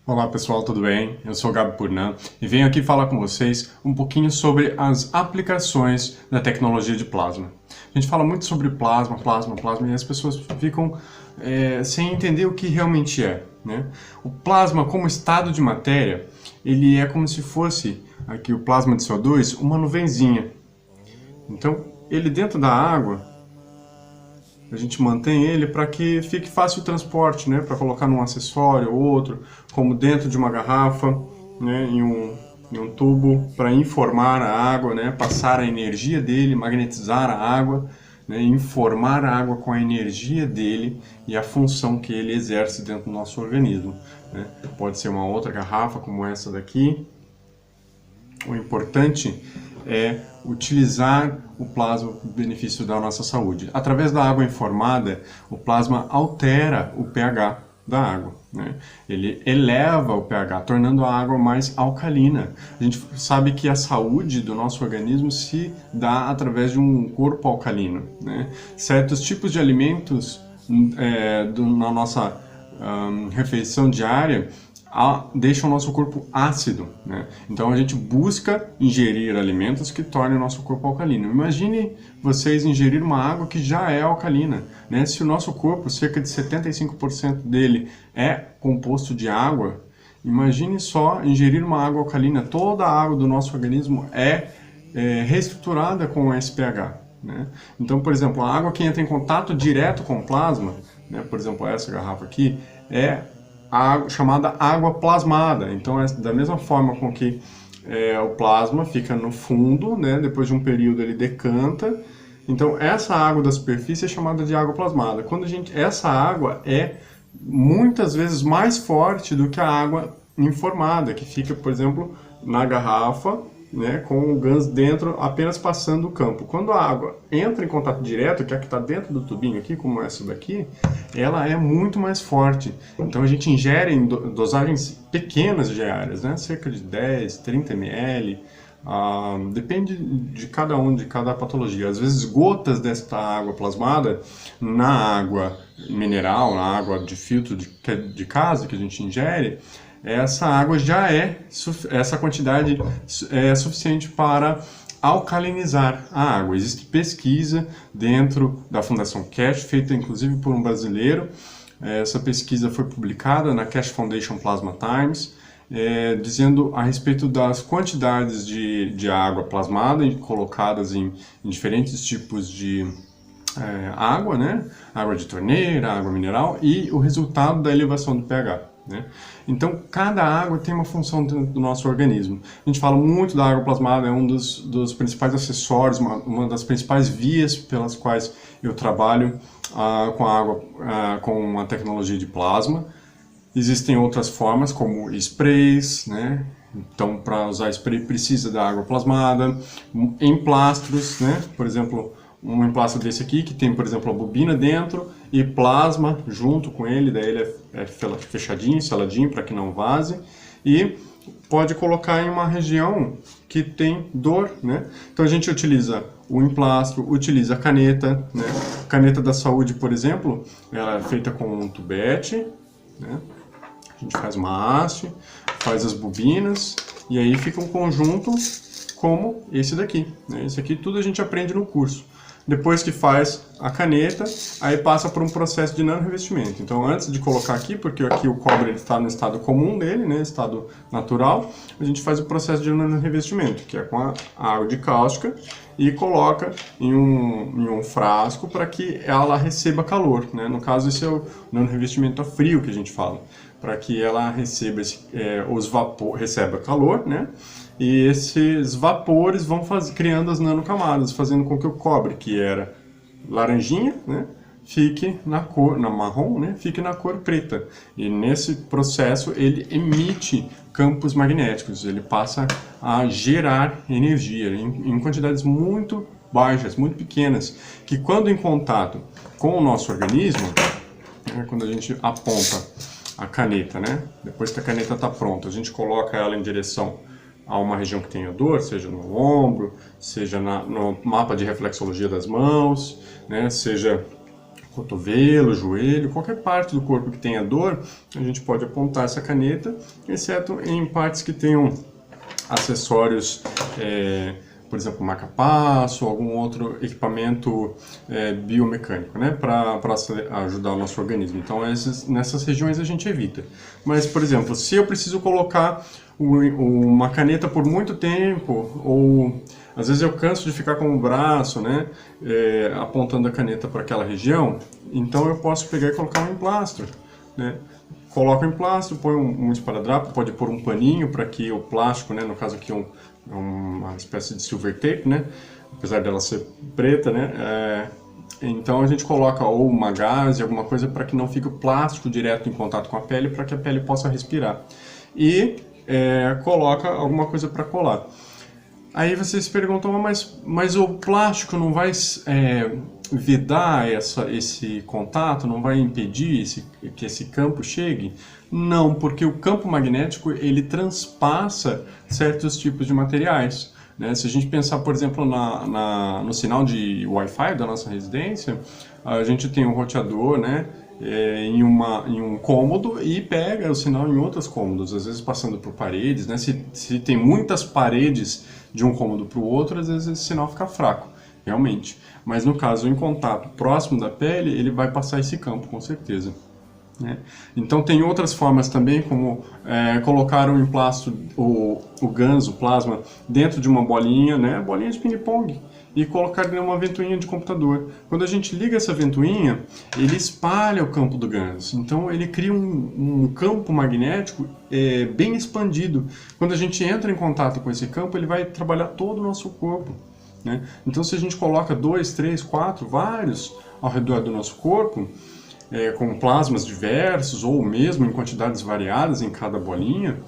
Olá pessoal, tudo bem? Eu sou o Gabi Purnan e venho aqui falar com vocês um pouquinho sobre as aplicações da tecnologia de plasma. A gente fala muito sobre plasma e as pessoas ficam sem entender o que realmente é, né? O plasma como estado de matéria, ele é como se fosse, aqui o plasma de CO2, uma nuvenzinha. Então, ele dentro da água, a gente mantém ele para que fique fácil o transporte, né? Para colocar num acessório ou outro, como dentro de uma garrafa, né? Em um tubo, para informar a água, né? Passar a energia dele, magnetizar a água, né? Informar a água com a energia dele e a função que ele exerce dentro do nosso organismo, né? Pode ser uma outra garrafa como essa daqui. O importante é utilizar o plasma para o benefício da nossa saúde. Através da água informada, o plasma altera o pH da água, né? Ele eleva o pH, tornando a água mais alcalina. A gente sabe que a saúde do nosso organismo se dá através de um corpo alcalino, né? Certos tipos de alimentos na nossa refeição diária deixa o nosso corpo ácido, né? Então a gente busca ingerir alimentos que tornem o nosso corpo alcalino. Imagine vocês ingerir uma água que já é alcalina, né? Se o nosso corpo, cerca de 75% dele é composto de água, imagine só ingerir uma água alcalina. Toda a água do nosso organismo é reestruturada com esse pH, né? Então, por exemplo, a água que entra em contato direto com o plasma, né? Por exemplo, essa garrafa aqui, é chamada água plasmada. Então, é da mesma forma com que o plasma fica no fundo, né? Depois de um período ele decanta. Então, essa água da superfície é chamada de água plasmada. Essa água é muitas vezes mais forte do que a água informada, que fica, por exemplo, na garrafa, né, com o GANS dentro, apenas passando o campo. Quando a água entra em contato direto, que é a que está dentro do tubinho aqui, como essa daqui, ela é muito mais forte. Então a gente ingere em dosagens pequenas diárias, né, cerca de 10, 30 ml, depende de cada de cada patologia. Às vezes gotas desta água plasmada na água mineral, na água de filtro de casa que a gente ingere, essa água essa quantidade é suficiente para alcalinizar a água. Existe pesquisa dentro da Fundação Cash, feita inclusive por um brasileiro. Essa pesquisa foi publicada na Cash Foundation Plasma Times, dizendo a respeito das quantidades de água plasmada colocadas em diferentes tipos de água, né? Água de torneira, água mineral, e o resultado da elevação do pH. Né? Então, cada água tem uma função dentro do nosso organismo. A gente fala muito da água plasmada, é um dos principais acessórios, uma das principais vias pelas quais eu trabalho com a água, com a tecnologia de plasma. Existem outras formas, como sprays, né? Então, para usar spray precisa da água plasmada, emplastros, né? Por exemplo, um emplastro desse aqui, que tem, por exemplo, a bobina dentro e plasma junto com ele, daí ele é fechadinho, seladinho, para que não vaze, e pode colocar em uma região que tem dor, né? Então a gente utiliza o emplastro, utiliza a caneta, né? A caneta da saúde, por exemplo, ela é feita com um tubete, né? A gente faz uma haste, faz as bobinas, e aí fica um conjunto como esse daqui, né? Esse aqui tudo a gente aprende no curso. Depois que faz a caneta, aí passa por um processo de nano-revestimento. Então, antes de colocar aqui, porque aqui o cobre está no estado comum dele, né, estado natural, a gente faz o processo de nano-revestimento, que é com a água de cáustica, e coloca em um frasco para que ela receba calor, né? No caso, esse é o nano-revestimento a frio que a gente fala, para que ela receba receba calor, né? E esses vapores vão criando as nanocamadas, fazendo com que o cobre, que era laranjinha, né, fique na marrom, né, fique na cor preta. E nesse processo ele emite campos magnéticos, ele passa a gerar energia em quantidades muito baixas, muito pequenas, que quando em contato com o nosso organismo, né, quando a gente aponta a caneta, né, depois que a caneta está pronta, a gente coloca ela em direção a uma região que tenha dor, seja no ombro, seja no mapa de reflexologia das mãos, né, seja cotovelo, joelho, qualquer parte do corpo que tenha dor, a gente pode apontar essa caneta, exceto em partes que tenham acessórios, por exemplo, marca-passo, algum outro equipamento biomecânico, né, para ajudar o nosso organismo. Então, nessas regiões a gente evita. Mas, por exemplo, se eu preciso colocar uma caneta por muito tempo, ou às vezes eu canso de ficar com o braço, né, apontando a caneta para aquela região, então eu posso pegar e colocar um emplastro, né? Coloca o emplastro, põe um esparadrapo, pode pôr um paninho para que o plástico, né, no caso aqui uma espécie de silver tape, né, apesar dela ser preta, né, então a gente coloca ou uma gaze, alguma coisa para que não fique o plástico direto em contato com a pele, para que a pele possa respirar. E coloca alguma coisa para colar. Aí vocês se perguntam, mas o plástico não vai vedar esse contato, não vai impedir que esse campo chegue? Não, porque o campo magnético ele transpassa certos tipos de materiais, né? Se a gente pensar, por exemplo, no sinal de Wi-Fi da nossa residência, a gente tem um roteador, né, em um cômodo e pega o sinal em outros cômodos, às vezes passando por paredes, né? Se tem muitas paredes de um cômodo para o outro, às vezes esse sinal fica fraco, realmente. Mas no caso, em contato próximo da pele, ele vai passar esse campo, com certeza, né? Então tem outras formas também, como colocar um emplastro, o ganso, o plasma, dentro de uma bolinha, né? Bolinha de ping-pong, e colocar numa ventoinha de computador. Quando a gente liga essa ventoinha, ele espalha o campo do ganso. Então ele cria um campo magnético bem expandido. Quando a gente entra em contato com esse campo, ele vai trabalhar todo o nosso corpo, né? Então se a gente coloca 2, 3, 4, vários ao redor do nosso corpo, com plasmas diversos ou mesmo em quantidades variadas em cada bolinha,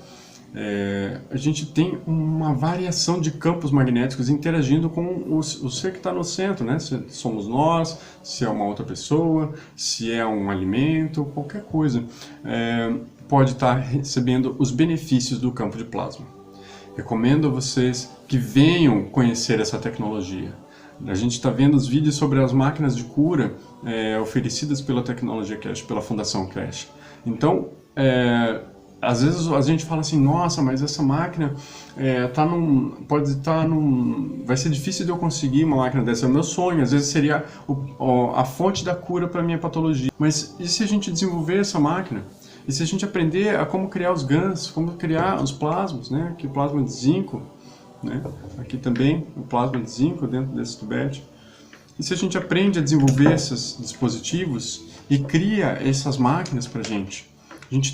a gente tem uma variação de campos magnéticos interagindo com o ser que está no centro, né? Se somos nós, se é uma outra pessoa, se é um alimento, qualquer coisa, pode estar recebendo os benefícios do campo de plasma. Recomendo a vocês que venham conhecer essa tecnologia. A gente está vendo os vídeos sobre as máquinas de cura oferecidas pela Tecnologia Cash, pela Fundação Cash. Então, às vezes a gente fala assim, nossa, mas essa máquina vai ser difícil de eu conseguir uma máquina dessa, é o meu sonho, às vezes seria a fonte da cura para a minha patologia. Mas e se a gente desenvolver essa máquina? E se a gente aprender a como criar os GANs, como criar os plasmas, né? Aqui o plasma de zinco, né? Aqui também o plasma de zinco dentro desse tubete. E se a gente aprende a desenvolver esses dispositivos e cria essas máquinas para a gente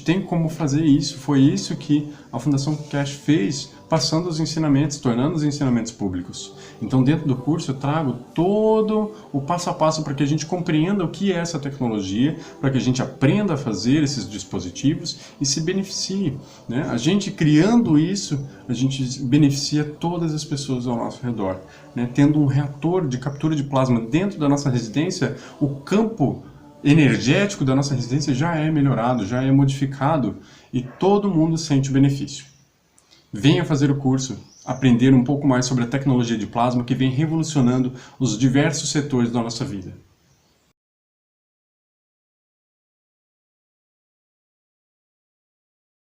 tem como fazer isso. Foi isso que a Fundação Cash fez, passando os ensinamentos, tornando os ensinamentos públicos. Então, dentro do curso, eu trago todo o passo a passo para que a gente compreenda o que é essa tecnologia, para que a gente aprenda a fazer esses dispositivos e se beneficie, né? A gente criando isso, a gente beneficia todas as pessoas ao nosso redor, né? Tendo um reator de captura de plasma dentro da nossa residência, o campo energético da nossa residência já é melhorado, já é modificado e todo mundo sente o benefício. Venha fazer o curso, aprender um pouco mais sobre a tecnologia de plasma que vem revolucionando os diversos setores da nossa vida.